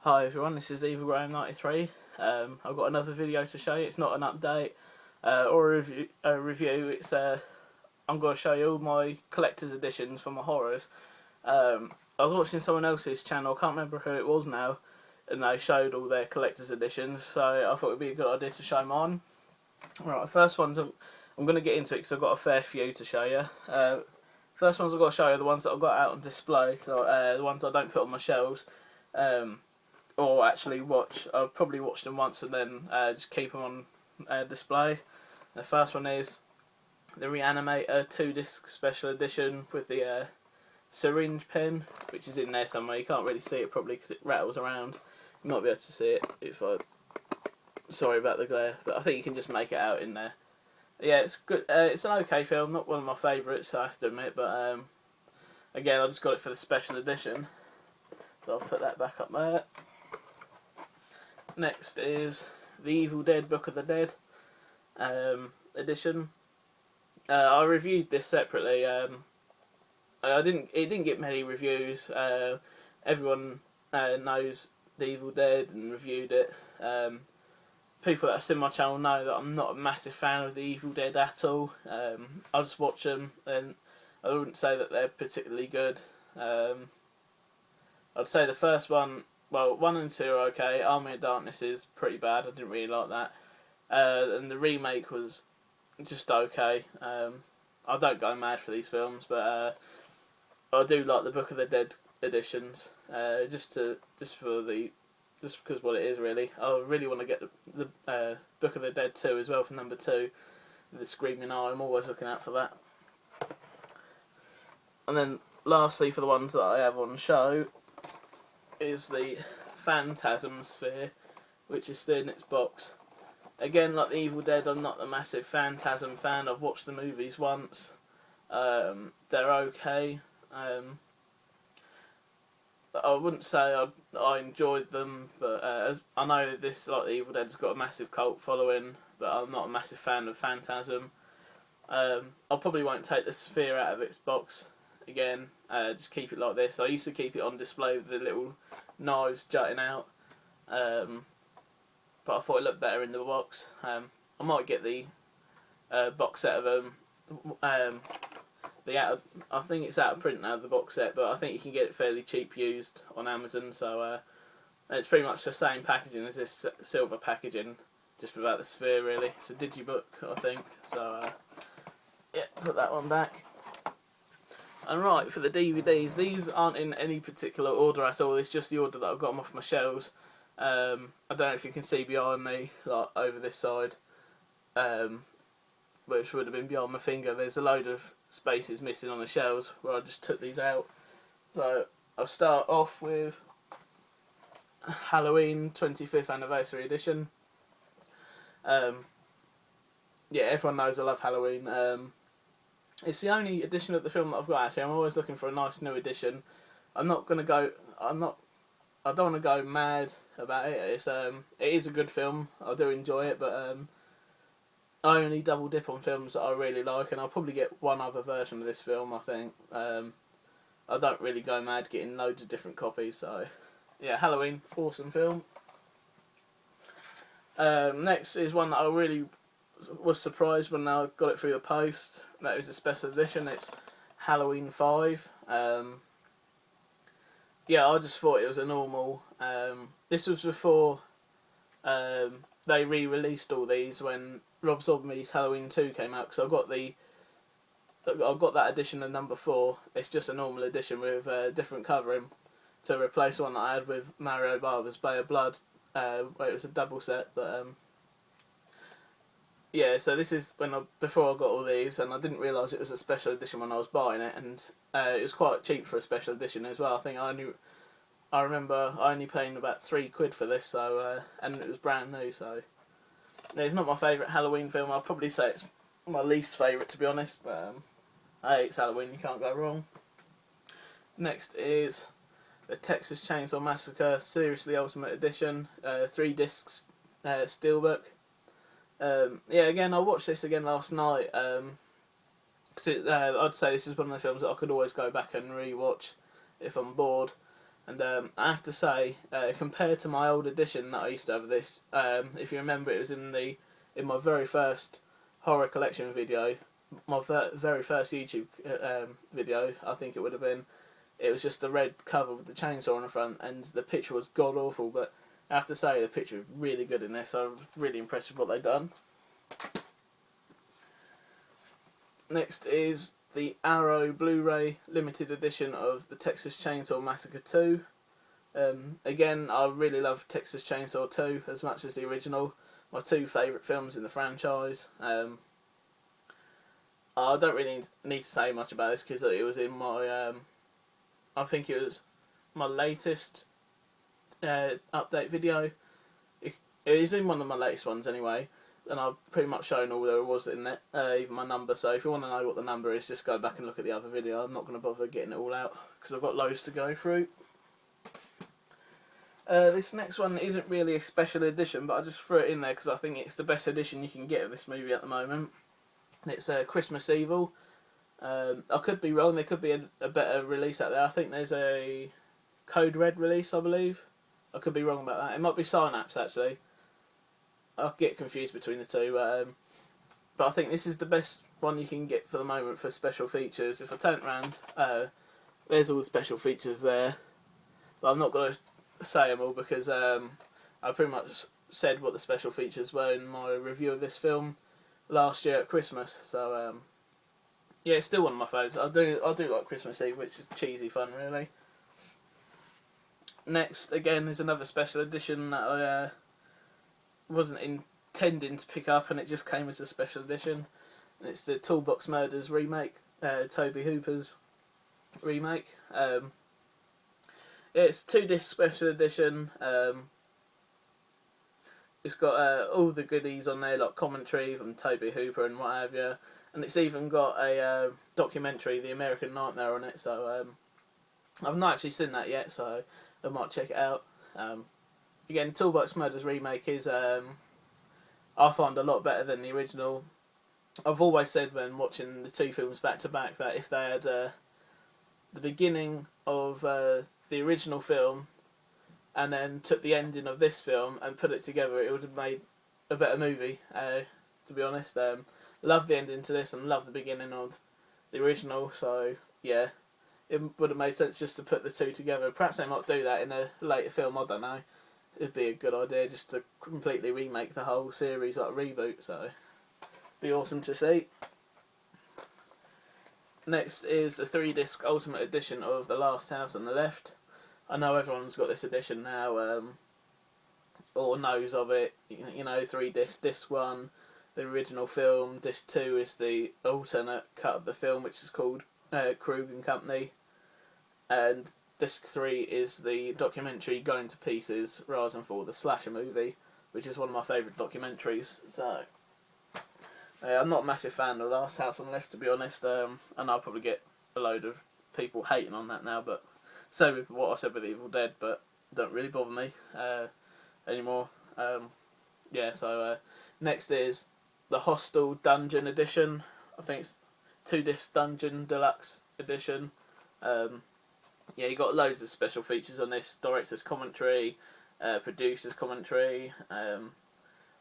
Hi everyone, this is EvilGraham93. I've got another video to show you. It's not an update or a review. I'm going to show you all my collector's editions for my horrors. I was watching someone else's channel, I can't remember who it was now, and they showed all their collector's editions, so I thought it would be a good idea to show mine. Right, the first ones I'm going to get into it because I've got a fair few to show you. First ones I've got to show you are the ones that I've got out on display, the ones I don't put on my shelves. Or actually watch. I've probably watched them once and then just keep them on display. The first one is the Reanimator 2-disc special edition with the syringe pen, which is in there somewhere. You can't really see it probably because it rattles around. You might be able to see it if I... Sorry about the glare, but I think you can just make it out in there. Yeah, it's good. It's an okay film, not one of my favourites, I have to admit, but again, I just got it for the special edition. So I'll put that back up there. Next is the Evil Dead Book of the Dead edition. I reviewed this separately. It didn't get many reviews. Everyone knows the Evil Dead and reviewed it. People that have seen my channel know that I'm not a massive fan of the Evil Dead at all. I just watch them, and I wouldn't say that they're particularly good. I'd say the first one. Well, 1 and 2 are okay. Army of Darkness is pretty bad. I didn't really like that. And the remake was just okay. I don't go mad for these films, but I do like the Book of the Dead editions. Just because what it is really. I really want to get the Book of the Dead 2 as well for number 2. The Screaming Eye. I'm always looking out for that. And then lastly, for the ones that I have on show, is the Phantasm Sphere, which is still in its box. Again, like the Evil Dead, I'm not a massive Phantasm fan. I've watched the movies once. They're okay. I wouldn't say I enjoyed them, but I know this, like the Evil Dead, has got a massive cult following, but I'm not a massive fan of Phantasm. I probably won't take the Sphere out of its box again. Just keep it like this. I used to keep it on display with the little knives jutting out, but I thought it looked better in the box. I might get the box set of them. I think it's out of print now, the box set, but I think you can get it fairly cheap used on Amazon. So it's pretty much the same packaging as this silver packaging, just without the Sphere really. It's a digibook, I think. So yeah, put that one back. And right, for the DVDs, these aren't in any particular order at all. It's just the order that I've got them off my shelves. I don't know if you can see behind me, like over this side, which would have been behind my finger. There's a load of spaces missing on the shelves where I just took these out. So I'll start off with Halloween 25th Anniversary Edition. Yeah, everyone knows I love Halloween. It's the only edition of the film that I've got. Actually, I'm always looking for a nice new edition. I don't want to go mad about it. It is a good film. I do enjoy it, but I only double dip on films that I really like, and I'll probably get one other version of this film. I think I don't really go mad getting loads of different copies. So yeah, Halloween, awesome film. Next is one that I really was surprised when I got it through the post. That is a special edition. It's Halloween 5. Yeah, I just thought it was a normal. This was before they re-released all these when Rob Zombie's Halloween 2 came out. Because I got that edition of number 4. It's just a normal edition with a different covering to replace one that I had with Mario Bava's Bay of Blood, where it was a double set, but. Yeah, so this is before I got all these, and I didn't realise it was a special edition when I was buying it, and it was quite cheap for a special edition as well. I think I remember only paying about £3 for this, so and it was brand new. So it's not my favourite Halloween film. I'll probably say it's my least favourite, to be honest. But hey, it's Halloween, you can't go wrong. Next is the Texas Chainsaw Massacre Seriously Ultimate Edition, 3 discs steelbook. Yeah, again, I watched this again last night. I'd say this is one of the films that I could always go back and re-watch if I'm bored. And I have to say, compared to my old edition that I used to have of this, if you remember, it was in my very first horror collection video, my very first YouTube video, I think it would have been. It was just a red cover with the chainsaw on the front, and the picture was god awful. But I have to say, the picture was really good in this. I was really impressed with what they'd done. Next is the Arrow Blu-ray limited edition of the Texas Chainsaw Massacre 2. Again, I really love Texas Chainsaw 2 as much as the original. My two favourite films in the franchise. I don't really need to say much about this because it was in my... I think it was my latest update video. It is in one of my latest ones anyway. And I've pretty much shown all there was in it, even my number. So if you want to know what the number is, just go back and look at the other video. I'm not going to bother getting it all out because I've got loads to go through. This next one isn't really a special edition, but I just threw it in there because I think it's the best edition you can get of this movie at the moment. And it's Christmas Evil. I could be wrong. There could be a better release out there. I think there's a Code Red release, I believe. I could be wrong about that. It might be Synapse, actually. I get confused between the two. But I think this is the best one you can get for the moment for special features. If I turn it around, there's all the special features there. But I'm not going to say them all because I pretty much said what the special features were in my review of this film last year at Christmas. So yeah, it's still one of my favourites. I do like Christmas Eve, which is cheesy fun, really. Next, again, is another special edition that I wasn't intending to pick up, and it just came as a special edition. And it's the Toolbox Murders remake, Tobe Hooper's remake. It's 2-disc special edition. It's got all the goodies on there, like commentary from Tobe Hooper and what have you. And it's even got a documentary, The American Nightmare, on it. So I've not actually seen that yet, so I might check it out. Again, Toolbox Murders remake is I find a lot better than the original. I've always said when watching the two films back to back that if they had the beginning of the original film and then took the ending of this film and put it together, it would have made a better movie, to be honest. Love the ending to this and love the beginning of the original, so yeah, it would have made sense just to put the two together. Perhaps they might do that in a later film, I don't know. It'd be a good idea just to completely remake the whole series, like a reboot, so be awesome to see. Next is a 3-disc Ultimate Edition of The Last House on the Left. I know everyone's got this edition now, or knows of it. You know, 3-disc, disc 1, the original film, disc 2 is the alternate cut of the film, which is called Krug and Company, and disc 3 is the documentary Going to Pieces, Rise and Fall, the slasher movie, which is one of my favourite documentaries. So I'm not a massive fan of The Last House on the Left, to be honest, and I'll probably get a load of people hating on that now, but so with what I said with Evil Dead, but don't really bother me anymore. Yeah, so next is the Hostel Dungeon Edition. I think it's 2-disc Dungeon Deluxe Edition. Yeah, you got loads of special features on this. Director's commentary, producer's commentary,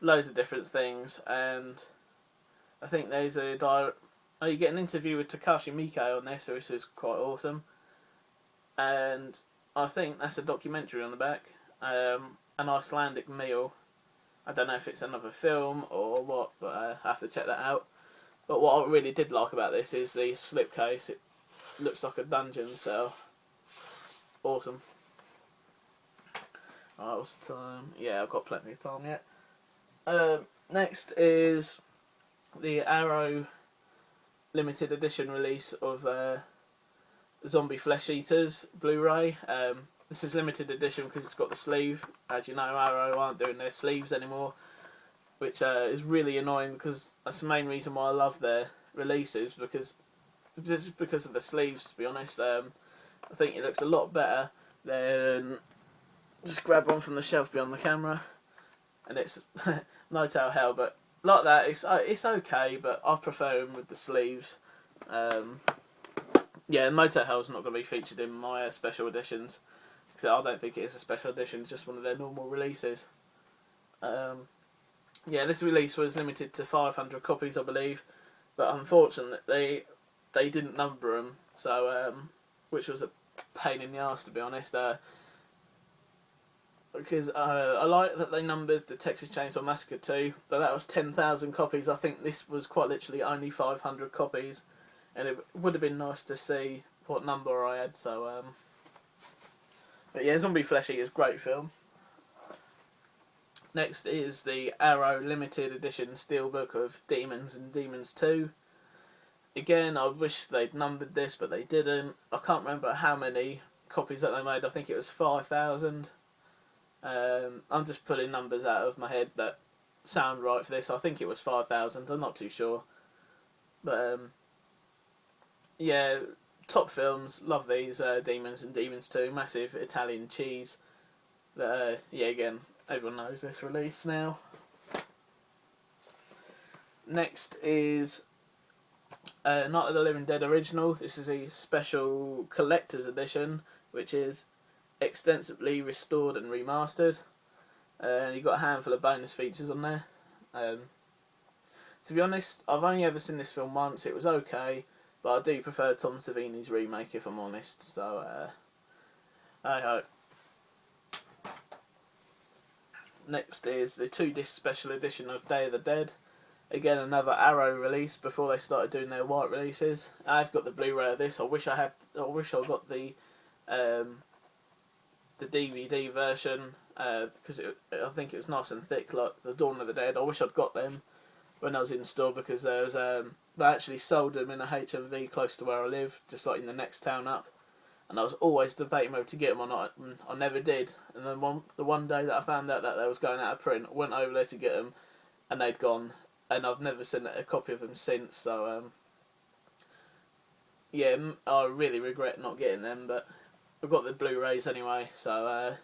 loads of different things, and I think there's you get an interview with Takashi Miike on this, which is quite awesome. And I think that's a documentary on the back. An Icelandic meal. I don't know if it's another film or what, but I have to check that out. But what I really did like about this is the slipcase. It looks like a dungeon cell. Awesome. Alright, what's the time? Yeah, I've got plenty of time yet. Next is the Arrow limited edition release of Zombie Flesh Eaters Blu-ray. This is limited edition because it's got the sleeve. As you know, Arrow aren't doing their sleeves anymore, which is really annoying because that's the main reason why I love their releases, because just because of the sleeves, to be honest. I think it looks a lot better than just grab one from the shelf behind the camera, and it's no tell hell, but like that, it's okay, but I prefer them with the sleeves. Yeah, Motel Hell's not going to be featured in my special editions, So I don't think it is a special edition, it's just one of their normal releases. Yeah, this release was limited to 500 copies, I believe, but unfortunately they didn't number them, so which was a pain in the arse, to be honest. Because I like that they numbered the Texas Chainsaw Massacre 2, but that was 10,000 copies. I think this was quite literally only 500 copies, and it would have been nice to see what number I had. So, but yeah, Zombie Flesh Eater's great film. Next is the Arrow Limited Edition Steelbook of Demons and Demons 2. Again, I wish they'd numbered this, but they didn't. I can't remember how many copies that they made. I think it was 5,000. I'm just putting numbers out of my head that sound right for this. I think it was 5,000. I'm not too sure. But yeah, top films. Love these. Demons and Demons 2. Massive Italian cheese. But yeah, again, everyone knows this release now. Next is Night of the Living Dead Original. This is a special collector's edition, which is extensively restored and remastered. You've got a handful of bonus features on there. To be honest, I've only ever seen this film once. It was okay, but I do prefer Tom Savini's remake, if I'm honest. So, I hope. Next is the 2-disc special edition of Day of the Dead. Again, another Arrow release before they started doing their white releases. I've got the Blu-ray of this. I wish I got the DVD version, because I think it was nice and thick, like the Dawn of the Dead. I wish I'd got them when I was in store, because there was they actually sold them in a HMV close to where I live, just like in the next town up. And I was always debating whether to get them or not, and I never did. And then the one day that I found out that they was going out of print, I went over there to get them, and they'd gone. And I've never seen a copy of them since. So yeah, I really regret not getting them, but I've got the Blu-rays anyway. So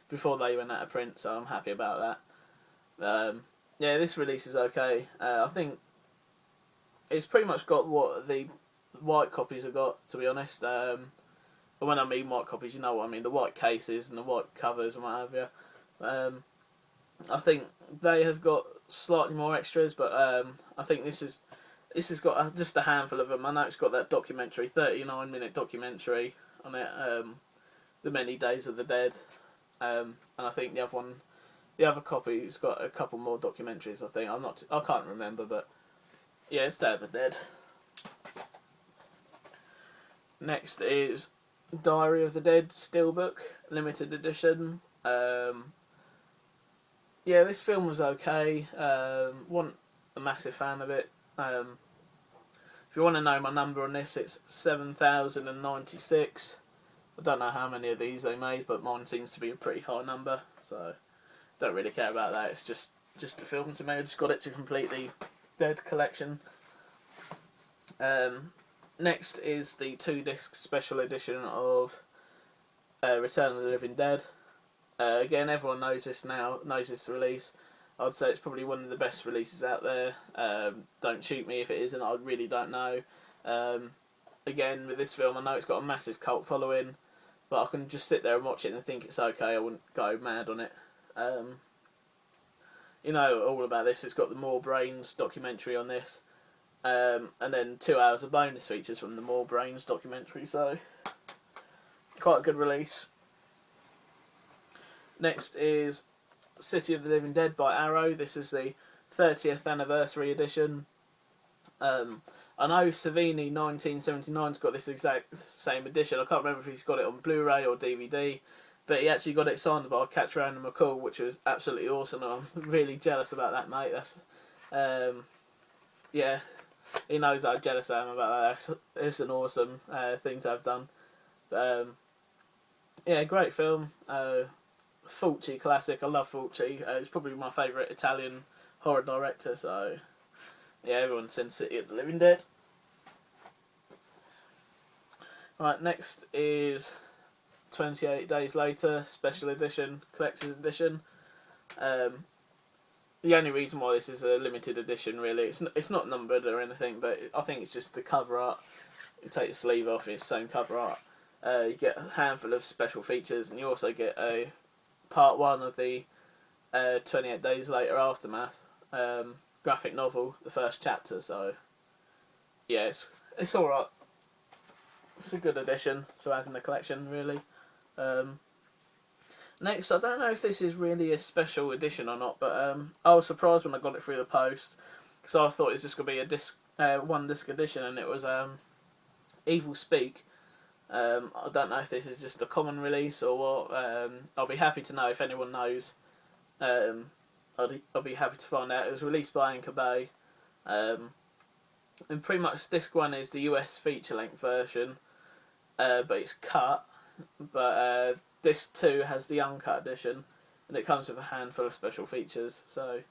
before they went out of print, so I'm happy about that. Yeah, this release is okay. I think it's pretty much got what the white copies have got, to be honest. But when I mean white copies, you know what I mean, the white cases and the white covers and what have you. I think they have got slightly more extras, but I think this has got just a handful of them. I know it's got that documentary, 39-minute documentary on it, The Many Days of the Dead, and I think the other copy's got a couple more documentaries. I think I can't remember, but yeah, it's Day of the Dead. Next is Diary of the Dead Steelbook Limited Edition. Yeah, this film was okay. Wasn't a massive fan of it. If you want to know my number on this, it's 7,096. I don't know how many of these they made, but mine seems to be a pretty high number, so don't really care about that. It's just a film to me. I just got it to complete the Dead collection. Next is the 2-disc special edition of Return of the Living Dead. Again, everyone knows this now, knows this release. I'd say it's probably one of the best releases out there. Don't shoot me if it isn't, I really don't know. Again, with this film, I know it's got a massive cult following, but I can just sit there and watch it and think it's okay. I wouldn't go mad on it. You know all about this. It's got the More Brains documentary on this. And then 2 hours of bonus features from the More Brains documentary, so quite a good release. Next is City of the Living Dead by Arrow. This is the 30th anniversary edition. I know Savini 1979's got this exact same edition. I can't remember if he's got it on Blu-ray or DVD, but he actually got it signed by Catch Random McCall, which was absolutely awesome. I'm really jealous about that, mate. That's yeah, he knows how jealous I am about that. It's an awesome thing to have done. But, yeah, great film. Fulci classic. I love Fulci. He's probably my favourite Italian horror director, so yeah, everyone's seen City of the Living Dead. Right, next is 28 Days Later Special Edition, Collector's Edition. The only reason why this is a limited edition, really, it's not numbered or anything, but I think it's just the cover art. You take the sleeve off, it's the same cover art. You get a handful of special features, and you also get a part 1 of the 28 Days Later Aftermath graphic novel, the first chapter. So yeah, it's all right. It's a good addition to add in the collection, really. Next, I don't know if this is really a special edition or not, but I was surprised when I got it through the post, because I thought it was just going to be a one disc edition, and it was Evil Speak. I don't know if this is just a common release or what. I'll be happy to know if anyone knows. I'll be happy to find out. It was released by Anchor Bay, and pretty much disc 1 is the US feature-length version, but it's cut. But disc 2 has the uncut edition, and it comes with a handful of special features. So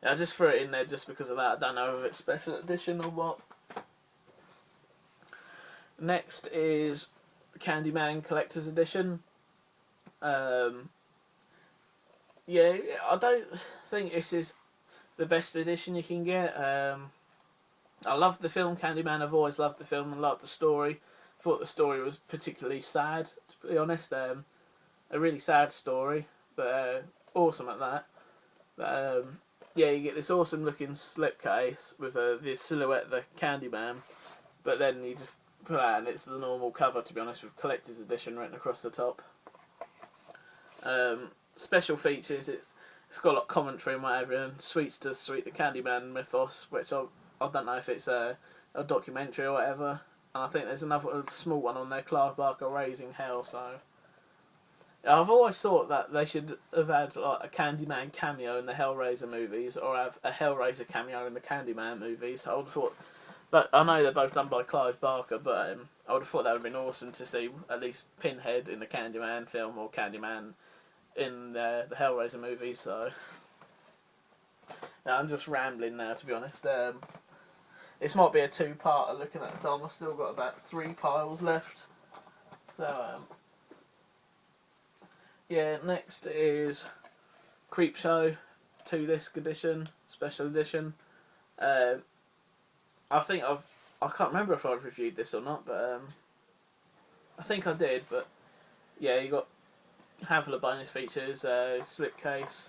yeah, I just threw it in there just because of that. I don't know if it's special edition or what. Next is Candyman Collector's Edition. Yeah, I don't think this is the best edition you can get. I love the film Candyman. I've always loved the film and loved the story. Thought the story was particularly sad, to be honest. A really sad story, but awesome at that. But yeah, you get this awesome looking slipcase with the silhouette of the Candyman, but then you just put out and it's the normal cover, to be honest, with collector's edition written across the top. Special features, it's got a lot of commentary and whatever, and Sweets to Sweet the Candyman mythos, which I don't know if it's a documentary or whatever. And I think there's another small one on there, Clive Barker Raising Hell. So I've always thought that they should have had like a Candyman cameo in the Hellraiser movies, or have a Hellraiser cameo in the Candyman movies. I would have thought, but I know they're both done by Clive Barker, but I would have thought that would have been awesome to see at least Pinhead in the Candyman film or Candyman in the Hellraiser movies. So yeah, I'm just rambling now, to be honest. This might be a two-parter. Looking at the time, I've still got about 3 piles left. So yeah, next is Creepshow 2-disc edition, special edition. I think I can't remember if I've reviewed this or not, but I think I did. But yeah, you got a handful of bonus features, slipcase.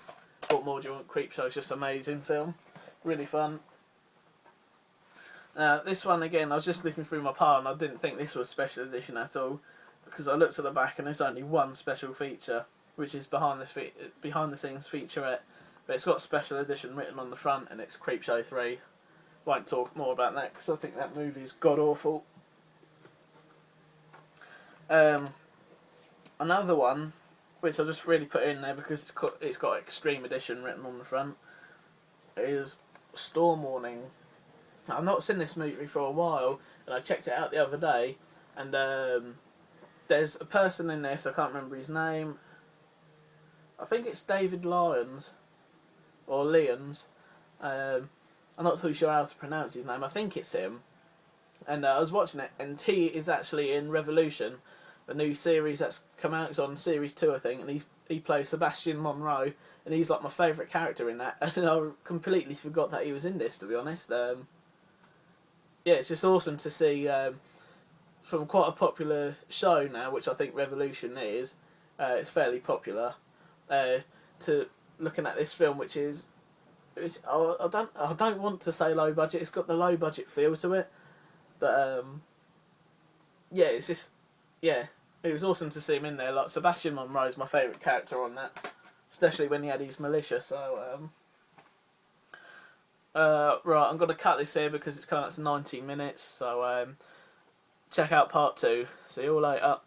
What more do you want? Creepshow is just an amazing film, really fun. This one again, I was just looking through my pile and I didn't think this was special edition at all, because I looked at the back and there's only one special feature, which is behind the scenes featurette, but it's got special edition written on the front, and it's Creepshow 3. Won't talk more about that because I think that movie is god awful. Another one, which I just really put in there because it's got Extreme Edition written on the front, is Storm Warning. I've not seen this movie for a while, and I checked it out the other day, and there's a person in there, so I can't remember his name. I think it's David Lyons, or Lyons. I'm not too sure how to pronounce his name. I think it's him. And I was watching it, and he is actually in Revolution, the new series that's come out. It's on series 2, I think, and he plays Sebastian Monroe, and he's like my favourite character in that. And I completely forgot that he was in this, to be honest. Yeah, it's just awesome to see from quite a popular show now, which I think Revolution is. It's fairly popular. To looking at this film, which is, I don't want to say low budget. It's got the low budget feel to it, but yeah, it's just it was awesome to see him in there. Like Sebastian Monroe is my favourite character on that, especially when he had his militia. So right, I'm going to cut this here because it's coming up to 19 minutes, so check out part 2. See you all later.